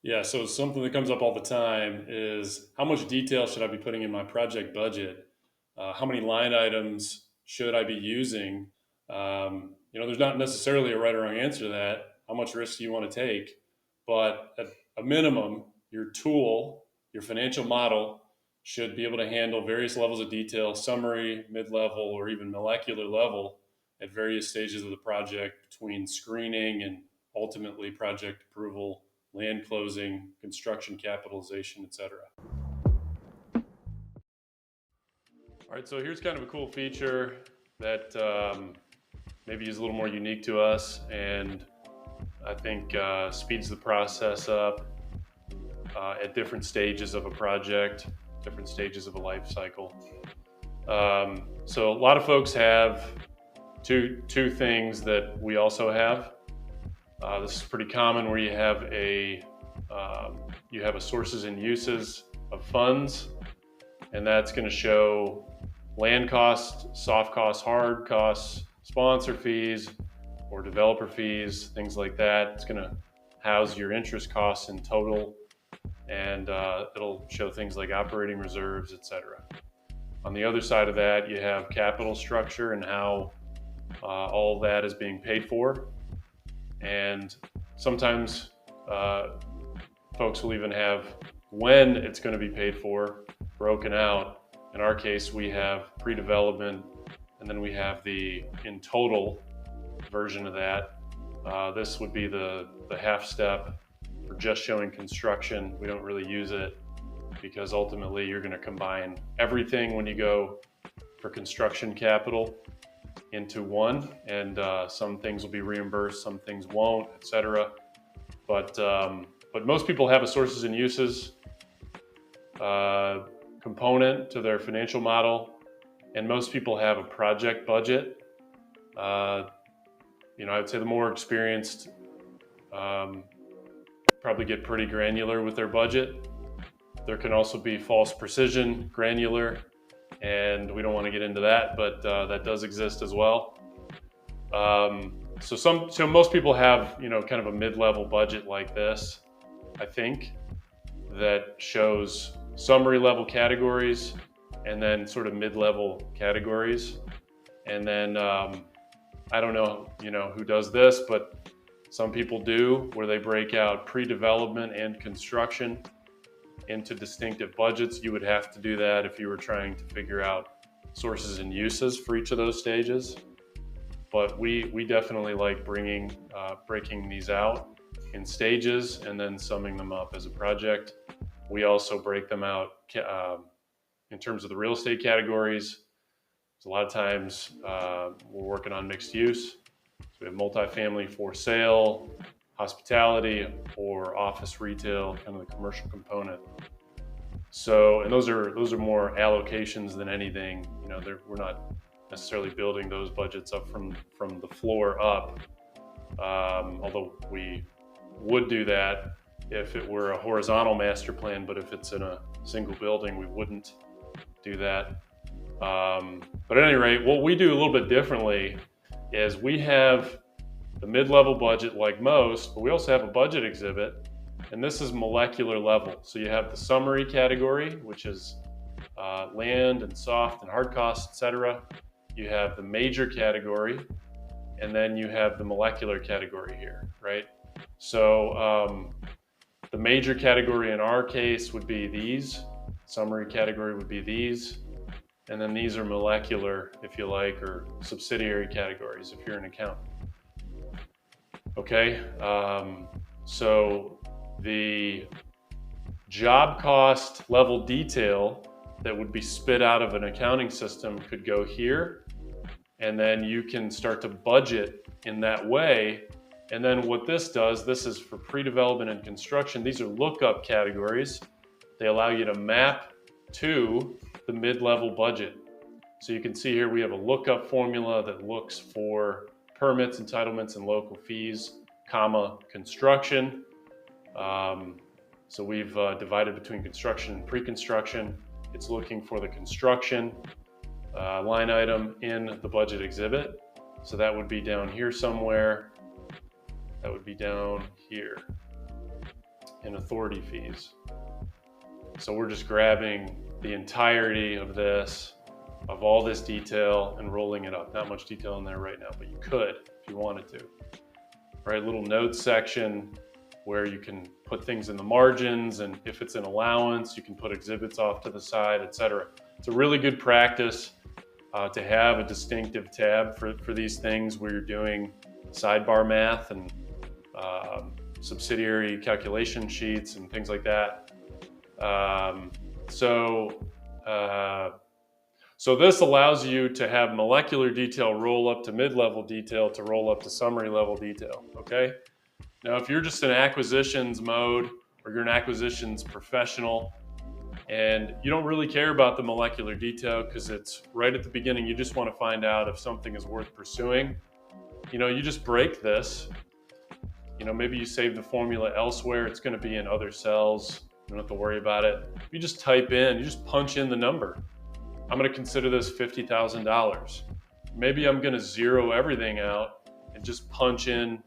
Yeah, so something that comes up all the time is how much detail should I be putting in my project budget? How many line items should I be using? There's not necessarily a right or wrong answer to that. How much risk do you want to take? But at a minimum, your tool, your financial model, should be able to handle various levels of detail, summary, mid level, or even molecular level at various stages of the project between screening and ultimately project approval, land closing, construction capitalization, etc. All right, so here's kind of a cool feature that maybe is a little more unique to us and I think speeds the process up at different stages of a project, different stages of a life cycle. So a lot of folks have two things that we also have. This is pretty common where you have a sources and uses of funds, and that's going to show land costs, soft costs, hard costs, sponsor fees, or developer fees, things like that. It's going to house your interest costs in total, and it'll show things like operating reserves, etc. On the other side of that, you have capital structure and how all of that is being paid for. And sometimes folks will even have when it's going to be paid for broken out. In our case, we have pre-development, and then we have the in total version of that. This would be the half step for just showing construction. We don't really use it because ultimately you're going to combine everything when you go for construction capital into one, and some things will be reimbursed, some things won't, etc. But most people have a sources and uses component to their financial model, and most people have a project budget. I'd say the more experienced probably get pretty granular with their budget. There can also be false precision granular, and we don't want to get into that, but that does exist as well. So most people have kind of a mid-level budget like this, I think, that shows summary level categories and then sort of mid-level categories. And then I don't know, who does this, but some people do, where they break out pre-development and construction into distinctive budgets. You would have to do that if you were trying to figure out sources and uses for each of those stages. But we definitely like breaking these out in stages and then summing them up as a project. We also break them out in terms of the real estate categories. So a lot of times we're working on mixed use. So we have multifamily for sale, hospitality, or office retail, kind of the commercial component. So, and those are more allocations than anything. We're not necessarily building those budgets up from the floor up, although we would do that if it were a horizontal master plan, but if it's in a single building, we wouldn't do that. But at any rate, what we do a little bit differently is we have the mid-level budget like most, but we also have a budget exhibit, and this is molecular level. So you have the summary category, which is land and soft and hard costs, etc. You have the major category, and then you have the molecular category here, right? So the major category in our case would be these. Summary category would be these. And then these are molecular, if you like, or subsidiary categories if you're an accountant. Okay, so the job cost level detail that would be spit out of an accounting system could go here, and then you can start to budget in that way. And then what this does, this is for pre-development and construction. These are lookup categories. They allow you to map to the mid-level budget. So you can see here we have a lookup formula that looks for permits, entitlements, and local fees, comma, construction. So we've divided between construction and pre-construction. It's looking for the construction line item in the budget exhibit. So that would be down here somewhere. That would be down here. in authority fees. So we're just grabbing the entirety of this, of all this detail, and rolling it up. Not much detail in there right now, but you could if you wanted to. Right, little notes section where you can put things in the margins, and if it's an allowance, you can put exhibits off to the side, etc. It's a really good practice to have a distinctive tab for these things where you're doing sidebar math and subsidiary calculation sheets and things like that. So this allows you to have molecular detail roll up to mid-level detail to roll up to summary level detail, okay? Now, if you're just in acquisitions mode or you're an acquisitions professional and you don't really care about the molecular detail because it's right at the beginning, you just want to find out if something is worth pursuing, you just break this. Maybe you save the formula elsewhere. It's going to be in other cells. You don't have to worry about it. You just type in, you just punch in the number. I'm going to consider this $50,000. Maybe I'm going to zero everything out and just punch in,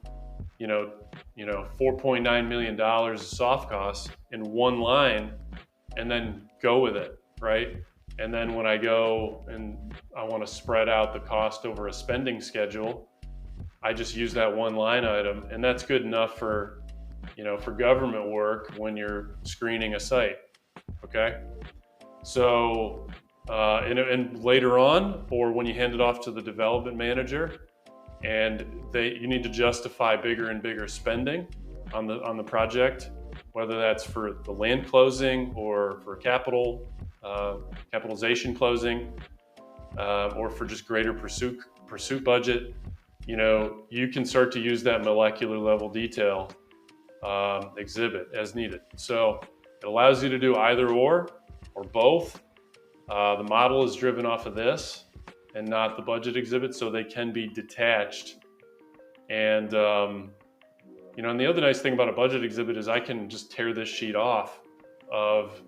$4.9 million of soft costs in one line and then go with it, right? And then when I go and I want to spread out the cost over a spending schedule, I just use that one line item, and that's good enough for government work when you're screening a site, okay? So, and later on, or when you hand it off to the development manager, and you need to justify bigger and bigger spending on the project, whether that's for the land closing or for capitalization closing, or for just greater pursuit budget. You can start to use that molecular level detail exhibit as needed. So it allows you to do either or both. The model is driven off of this and not the budget exhibit, so they can be detached. And and the other nice thing about a budget exhibit is I can just tear this sheet off of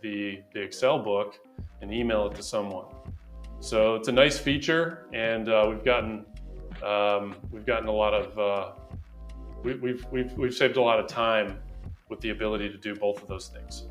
the Excel book and email it to someone. So it's a nice feature, and we've gotten a lot of we've saved a lot of time with the ability to do both of those things.